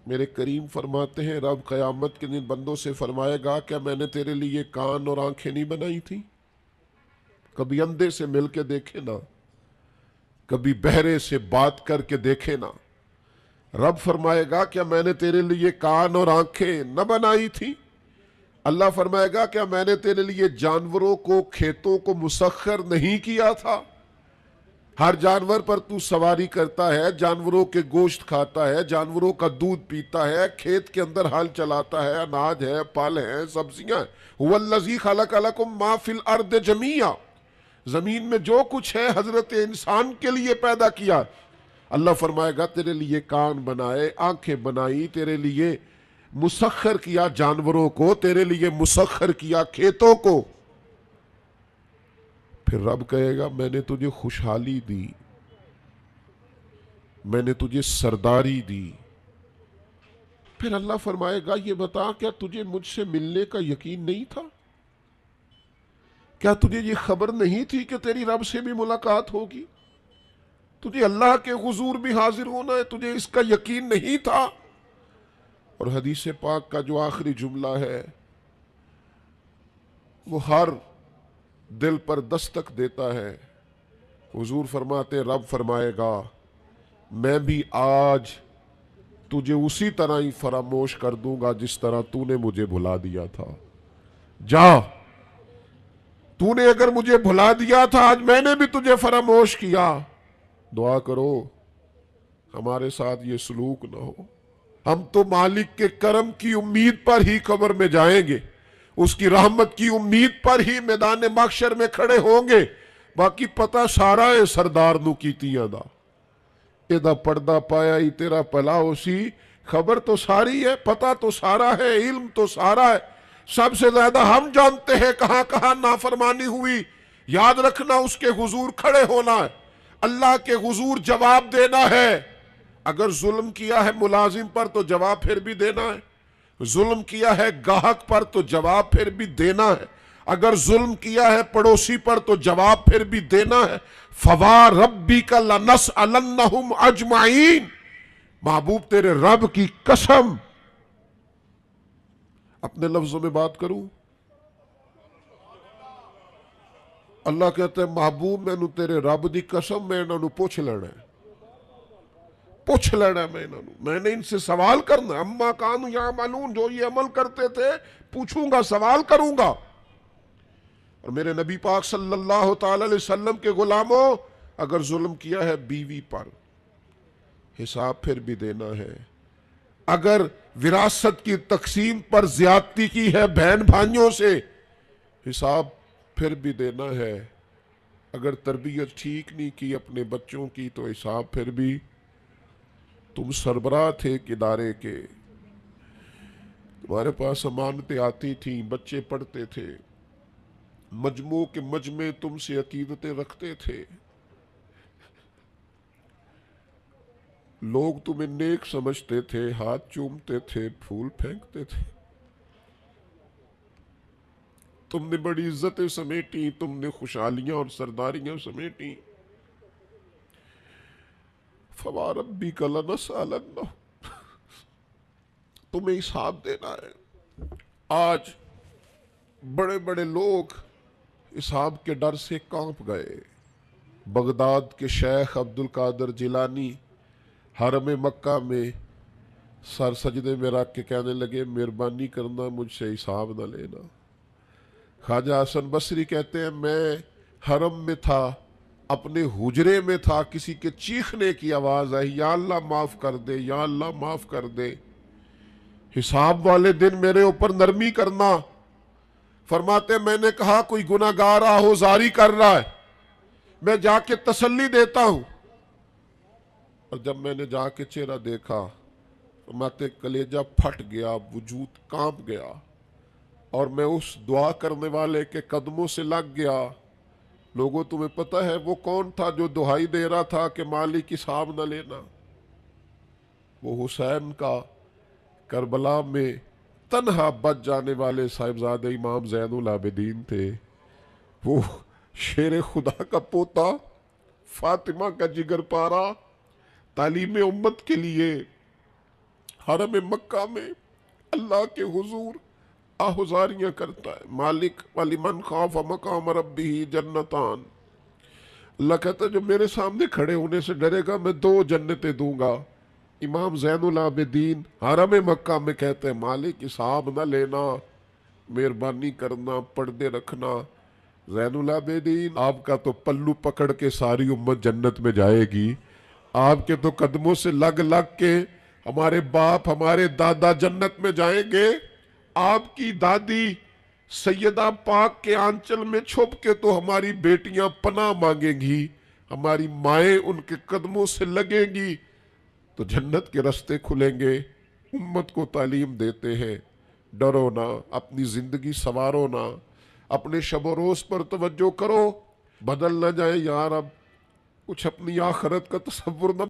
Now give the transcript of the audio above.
میرے کریم فرماتے ہیں رب قیامت کے دن بندوں سے فرمائے گا کیا میں نے تیرے لیے کان اور آنکھیں نہیں بنائی تھی؟ کبھی اندھے سے مل کے دیکھے نا، کبھی بہرے سے بات کر کے دیکھے نا۔ رب فرمائے گا کیا میں نے تیرے لیے کان اور آنکھیں نہ بنائی تھی؟ اللہ فرمائے گا کیا میں نے تیرے لیے جانوروں کو، کھیتوں کو مسخر نہیں کیا تھا؟ ہر جانور پر تو سواری کرتا ہے، جانوروں کے گوشت کھاتا ہے، جانوروں کا دودھ پیتا ہے، کھیت کے اندر ہل چلاتا ہے، اناج ہے، پھل ہیں، سبزیاں ہیں۔ هو الذی خلق لکم ما فی الارض جمیعا، زمین میں جو کچھ ہے حضرت انسان کے لیے پیدا کیا۔ اللہ فرمائے گا تیرے لیے کان بنائے، آنکھیں بنائی، تیرے لیے مسخر کیا جانوروں کو، تیرے لیے مسخر کیا کھیتوں کو۔ پھر رب کہے گا میں نے تجھے خوشحالی دی، میں نے تجھے سرداری دی۔ پھر اللہ فرمائے گا یہ بتا کیا تجھے مجھ سے ملنے کا یقین نہیں تھا؟ کیا تجھے یہ خبر نہیں تھی کہ تیری رب سے بھی ملاقات ہوگی؟ تجھے اللہ کے حضور بھی حاضر ہونا ہے، تجھے اس کا یقین نہیں تھا؟ اور حدیث پاک کا جو آخری جملہ ہے وہ ہر دل پر دستک دیتا ہے۔ حضور فرماتے رب فرمائے گا میں بھی آج تجھے اسی طرح ہی فراموش کر دوں گا جس طرح تو نے مجھے بھلا دیا تھا۔ جا، تو نے اگر مجھے بھلا دیا تھا آج میں نے بھی تجھے فراموش کیا۔ دعا کرو ہمارے ساتھ یہ سلوک نہ ہو۔ ہم تو مالک کے کرم کی امید پر ہی قبر میں جائیں گے، اس کی رحمت کی امید پر ہی میدان محشر میں کھڑے ہوں گے۔ باقی پتہ سارا ہے سردار نو کیتیاں دا، ایدہ پردہ پایا ہی تیرا پلا اسی۔ خبر تو ساری ہے، پتہ تو سارا ہے، علم تو سارا ہے۔ سب سے زیادہ ہم جانتے ہیں کہاں کہاں نافرمانی ہوئی۔ یاد رکھنا اس کے حضور کھڑے ہونا ہے، اللہ کے حضور جواب دینا ہے۔ اگر ظلم کیا ہے ملازم پر تو جواب پھر بھی دینا ہے، ظلم کیا ہے گاہک پر تو جواب پھر بھی دینا ہے، اگر ظلم کیا ہے پڑوسی پر تو جواب پھر بھی دینا ہے۔ فَوَرَبِّكَ لَنَسْأَلَنَّهُمْ أَجْمَعِينَ، محبوب تیرے رب کی قسم، اپنے لفظوں میں بات کروں، اللہ کہتے ہیں محبوب میں نو تیرے رب دی قسم میں انہوں پوچھ لینا ہے، پوچھ لینا ہے میں نے ان سے سوال کرنا، اما کانوا یعملون، جو یہ عمل کرتے تھے پوچھوں گا، سوال کروں گا۔ اور میرے نبی پاک صلی اللہ تعالی علیہ وسلم کے غلاموں، اگر ظلم کیا ہے بیوی پر حساب پھر بھی دینا ہے، اگر وراثت کی تقسیم پر زیادتی کی ہے بہن بھائیوں سے حساب پھر بھی دینا ہے، اگر تربیت ٹھیک نہیں کی اپنے بچوں کی تو حساب پھر بھی۔ تم سربراہ تھے ایک ادارے کے، تمہارے پاس امانتیں آتی تھیں، بچے پڑھتے تھے، مجموع کے مجمع تم سے عقیدتیں رکھتے تھے، لوگ تمہیں نیک سمجھتے تھے، ہاتھ چومتے تھے، پھول پھینکتے تھے، تم نے بڑی عزتیں سمیٹی، تم نے خوشحالیاں اور سرداریاں سمیٹی۔ فَوَرَبِّكَ لَنَسْأَلَنَّهُمْ، تمہیں حساب دینا ہے۔ آج بڑے بڑے لوگ حساب کے ڈر سے کانپ گئے۔ بغداد کے شیخ عبد القادر جیلانی حرم مکہ میں سر سجدے میں رکھ کے کہنے لگے مہربانی کرنا مجھ سے حساب نہ لینا۔ خواجہ حسن بصری کہتے ہیں میں حرم میں تھا، اپنے حجرے میں تھا، کسی کے چیخنے کی آواز آئی یا اللہ معاف کر دے، یا اللہ معاف کر دے، حساب والے دن میرے اوپر نرمی کرنا۔ فرماتے میں نے کہا کوئی گناہگار آہوزاری کر رہا ہے، میں جا کے تسلی دیتا ہوں۔ اور جب میں نے جا کے چہرہ دیکھا فرماتے کلیجہ پھٹ گیا، وجود کانپ گیا، اور میں اس دعا کرنے والے کے قدموں سے لگ گیا۔ لوگوں تمہیں پتہ ہے وہ کون تھا جو دہائی دے رہا تھا کہ مالک حساب نہ لینا؟ وہ حسین کا کربلا میں تنہا بچ جانے والے صاحبزادہ امام زین العابدین تھے، وہ شیر خدا کا پوتا، فاطمہ کا جگر پارا، تعلیم امت کے لیے حرم مکہ میں اللہ کے حضور آہوزاریاں کرتا ہے. مالک وَلِمَنْ خَافَ مَقَامَ رَبِّهِ جَنَّتَانِ. اللہ کہتا ہے جو میرے سامنے کھڑے ہونے سے ڈرے گا میں 2 جنتیں دوں گا. امام زین العابدین حرم مکہ میں کہتے ہیں مالک حساب نہ لینا، مہربانی کرنا، پردے رکھنا. زین العابدین آپ کا تو پلو پکڑ کے ساری امت جنت میں جائے گی، آپ کے تو قدموں سے لگ لگ کے ہمارے باپ ہمارے دادا جنت میں جائیں گے. آپ کی دادی سیدہ پاک کے آنچل میں چھپ کے تو ہماری بیٹیاں پناہ مانگیں گی، ہماری مائیں ان کے قدموں سے لگیں گی تو جنت کے رستے کھلیں گے. امت کو تعلیم دیتے ہیں ڈرو نہ، اپنی زندگی سنوارو نہ، اپنے شب و روز پر توجہ کرو، بدل نہ جائے یار. اب کچھ اپنی آخرت کا تصور نہ